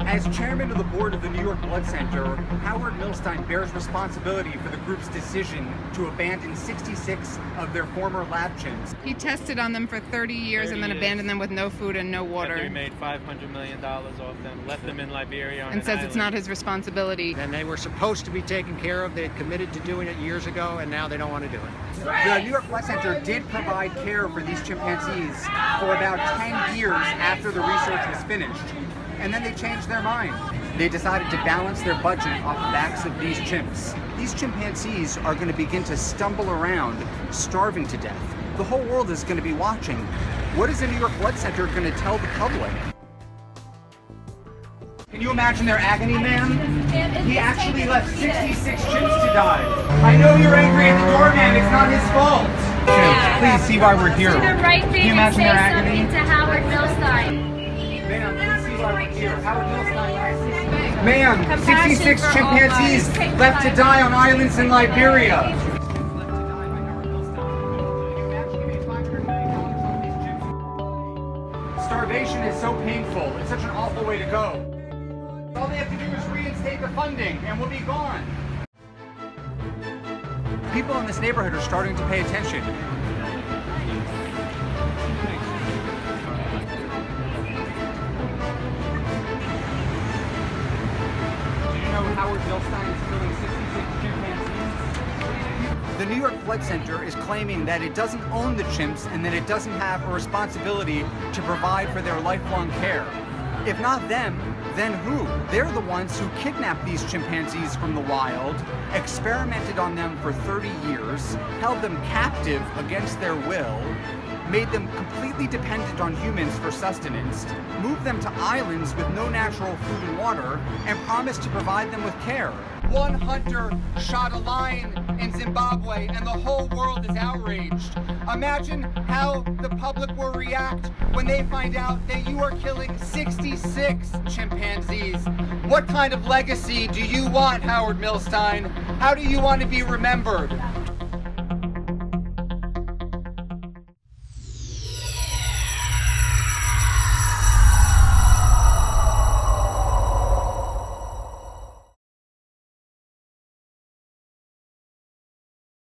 As chairman of the board of the New York Blood Center, Howard Milstein bears responsibility for the group's decision to abandon 66 of their former lab chimps. He tested on them for 30 years and then abandoned them with no food and no water. After he made $500 million off them, left them in Liberia on and says island. It's not his responsibility. And they were supposed to be taken care of. They had committed to doing it years ago, and now they don't want to do it. The New York Blood Center did provide care for these chimpanzees for about 10 years after the research was finished. And then they changed their mind. They decided to balance their budget off the backs of these chimps. These chimpanzees are going to begin to stumble around, starving to death. The whole world is going to be watching. What is the New York Blood Center going to tell the public? Can you imagine their agony, man? He actually left 66 chimps to die. I know you're angry at the doorman. It's not his fault. Chimps, please see why we're here. Do the right Can thing you and imagine their say agony? something to Howard Milstein. Ma'am, 66 chimpanzees left to die on islands in Liberia. Starvation is so painful. It's such an awful way to go. All they have to do is reinstate the funding and we'll be gone. People in this neighborhood are starting to pay attention. Howard Milstein is killing 66 chimpanzees. The New York Blood Center is claiming that it doesn't own the chimps and that it doesn't have a responsibility to provide for their lifelong care. If not them, then who? They're the ones who kidnapped these chimpanzees from the wild, experimented on them for 30 years, held them captive against their will, made them completely dependent on humans for sustenance, moved them to islands with no natural food and water, and promised to provide them with care. One hunter shot a lion in Zimbabwe and the whole world is outraged. Imagine how the public will react when they find out that you are killing 66 chimpanzees. What kind of legacy do you want, Howard Milstein? How do you want to be remembered?